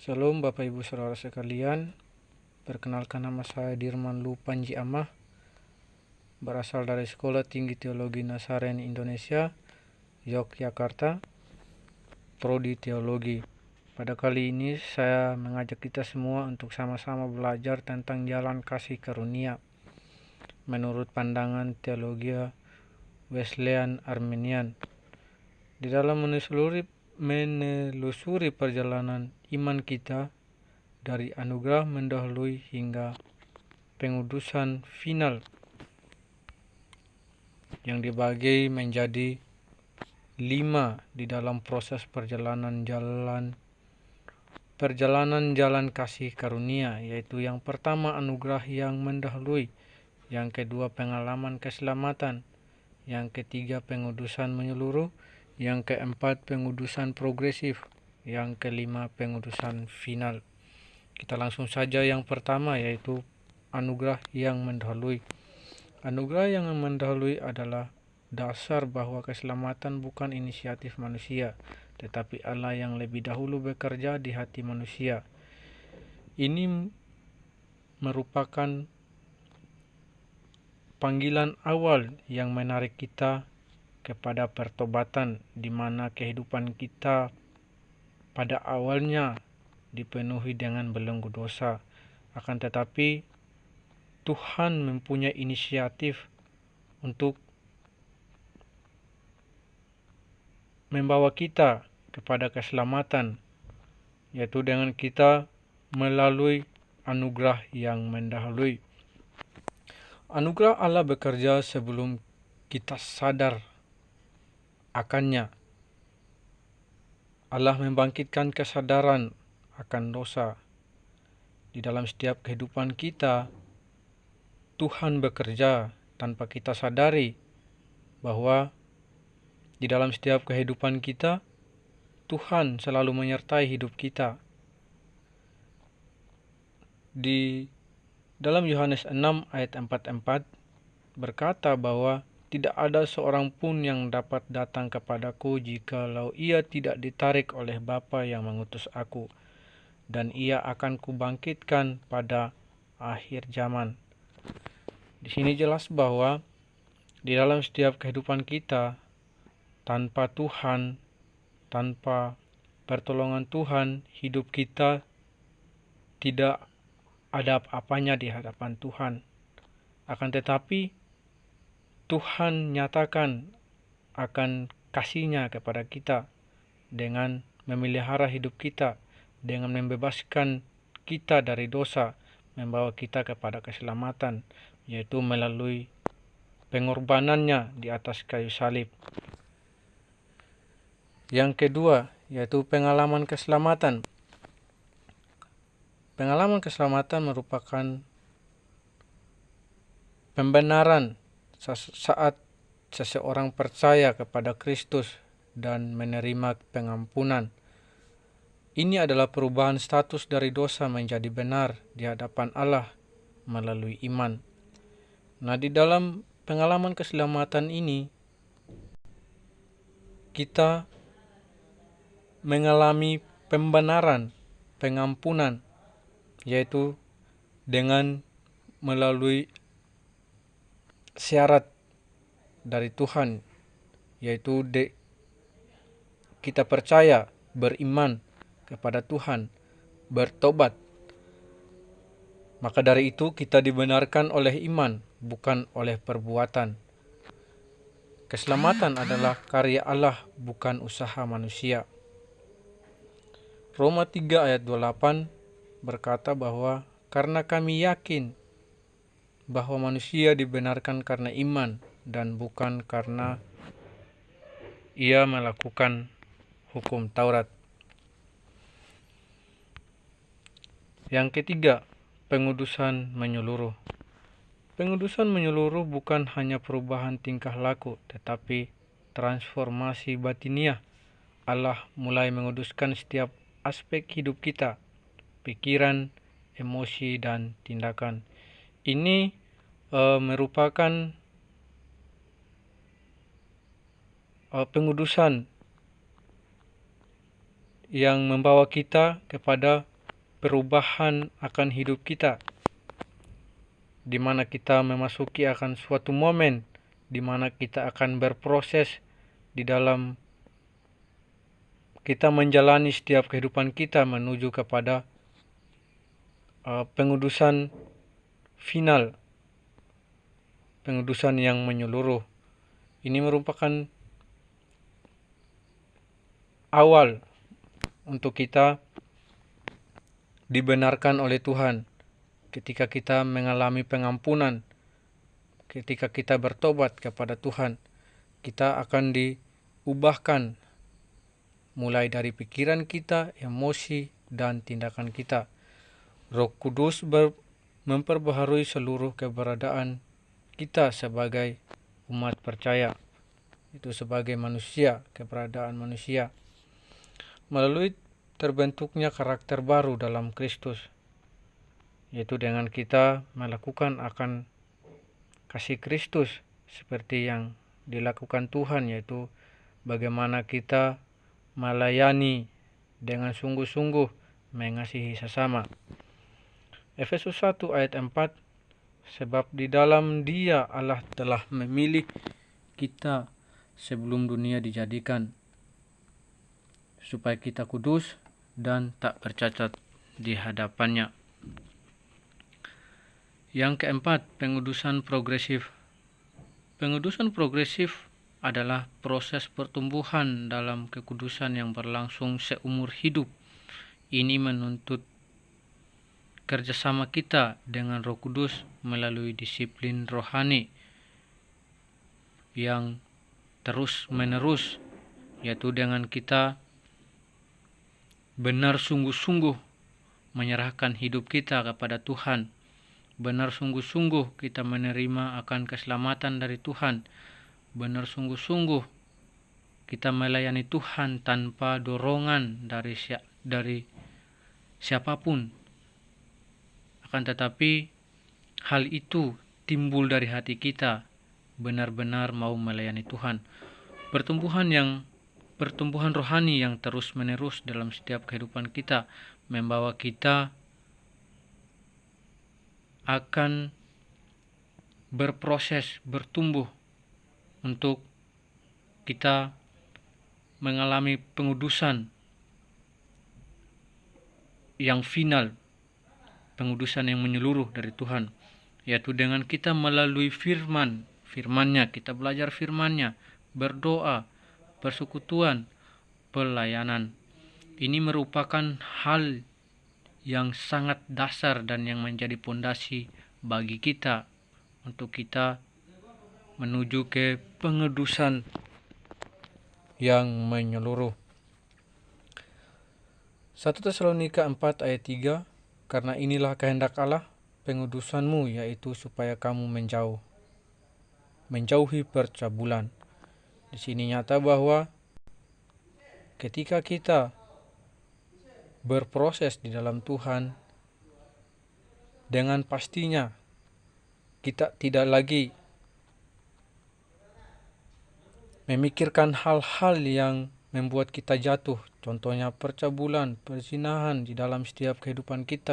Shalom Bapak Ibu Saudara sekalian, perkenalkan nama saya Dirman Lu Panji Amah, berasal dari Sekolah Tinggi Teologi Nasaren Indonesia, Yogyakarta, Prodi Teologi. Pada kali ini saya mengajak kita semua untuk sama-sama belajar tentang jalan kasih karunia menurut pandangan teologi Wesleyan Arminian. Di dalam menelusuri perjalanan iman kita dari anugerah mendahului hingga pengudusan final yang dibagi menjadi 5 di dalam proses perjalanan jalan kasih karunia, yaitu yang pertama anugerah yang mendahului, yang kedua pengalaman keselamatan, yang ketiga pengudusan menyeluruh, yang keempat pengudusan progresif, yang kelima pengudusan final. Kita langsung saja yang pertama, yaitu anugerah yang mendahului. Anugerah yang mendahului adalah dasar bahwa keselamatan bukan inisiatif manusia, tetapi Allah yang lebih dahulu bekerja di hati manusia. Ini merupakan panggilan awal yang menarik kita kepada pertobatan, di mana kehidupan kita pada awalnya dipenuhi dengan belenggu dosa. Akan tetapi Tuhan mempunyai inisiatif untuk membawa kita kepada keselamatan, yaitu dengan kita melalui anugerah yang mendahului. Anugerah Allah bekerja sebelum kita sadar akannya. Allah membangkitkan kesadaran akan dosa. Di dalam setiap kehidupan kita, Tuhan bekerja tanpa kita sadari bahwa di dalam setiap kehidupan kita, Tuhan selalu menyertai hidup kita. Di dalam Yohanes 6 ayat 44 berkata bahwa tidak ada seorang pun yang dapat datang kepadaku jikalau ia tidak ditarik oleh Bapa yang mengutus aku, dan ia akan kubangkitkan pada akhir zaman. Di sini jelas bahwa di dalam setiap kehidupan kita, tanpa Tuhan, tanpa pertolongan Tuhan, hidup kita tidak ada apa-apanya di hadapan Tuhan. Akan tetapi Tuhan nyatakan akan kasih-Nya kepada kita dengan memelihara hidup kita, dengan membebaskan kita dari dosa, membawa kita kepada keselamatan, yaitu melalui pengorbanannya di atas kayu salib. Yang kedua, yaitu pengalaman keselamatan. Pengalaman keselamatan merupakan pembenaran saat seseorang percaya kepada Kristus dan menerima pengampunan. Ini adalah perubahan status dari dosa menjadi benar di hadapan Allah melalui iman. Nah, di dalam pengalaman keselamatan ini, kita mengalami pembenaran, pengampunan, yaitu dengan melalui syarat dari Tuhan, yaitu kita percaya, beriman kepada Tuhan, bertobat. Maka dari itu kita dibenarkan oleh iman, bukan oleh perbuatan. Keselamatan adalah karya Allah, bukan usaha manusia. Roma 3 ayat 28 berkata bahwa karena kami yakin bahwa manusia dibenarkan karena iman dan bukan karena ia melakukan hukum Taurat. Yang ketiga, pengudusan menyeluruh. Pengudusan menyeluruh bukan hanya perubahan tingkah laku, tetapi transformasi batiniah. Allah mulai menguduskan setiap aspek hidup kita, pikiran, emosi, dan tindakan. Ini merupakan pengudusan yang membawa kita kepada perubahan akan hidup kita, di mana kita memasuki akan suatu momen di mana kita akan berproses di dalam kita menjalani setiap kehidupan kita menuju kepada pengudusan final, pengudusan yang menyeluruh. Ini merupakan awal untuk kita dibenarkan oleh Tuhan. Ketika kita mengalami pengampunan, ketika kita bertobat kepada Tuhan, kita akan diubahkan mulai dari pikiran kita, emosi, dan tindakan kita. Roh Kudus memperbaharui seluruh keberadaan kita sebagai umat percaya, itu sebagai manusia, keberadaan manusia, melalui terbentuknya karakter baru dalam Kristus, yaitu dengan kita melakukan akan kasih Kristus seperti yang dilakukan Tuhan, yaitu bagaimana kita melayani dengan sungguh-sungguh mengasihi sesama. Efesus 1 ayat 4, sebab di dalam Dia Allah telah memilih kita sebelum dunia dijadikan, supaya kita kudus dan tak bercacat di hadapannya. Yang keempat, pengudusan progresif. Pengudusan progresif adalah proses pertumbuhan dalam kekudusan yang berlangsung seumur hidup. Ini menuntut kerjasama kita dengan Roh Kudus melalui disiplin rohani yang terus-menerus, yaitu dengan kita benar sungguh-sungguh menyerahkan hidup kita kepada Tuhan, benar sungguh-sungguh kita menerima akan keselamatan dari Tuhan, benar sungguh-sungguh kita melayani Tuhan tanpa dorongan dari siapapun. Akan tetapi hal itu timbul dari hati kita, benar-benar mau melayani Tuhan. Pertumbuhan rohani yang terus-menerus dalam setiap kehidupan kita membawa kita akan berproses, bertumbuh untuk kita mengalami pengudusan yang final, pengudusan yang menyeluruh dari Tuhan, yaitu dengan kita melalui firman-nya, kita belajar firman-nya, berdoa, persekutuan, pelayanan. Ini merupakan hal yang sangat dasar dan yang menjadi pondasi bagi kita untuk kita menuju ke pengudusan yang menyeluruh. 1 Tesalonika 4 ayat 3, karena inilah kehendak Allah pengudusanmu, yaitu supaya kamu menjauhi percabulan. Di sini nyata bahwa ketika kita berproses di dalam Tuhan, dengan pastinya kita tidak lagi memikirkan hal-hal yang membuat kita jatuh, contohnya percabulan, perzinahan di dalam setiap kehidupan kita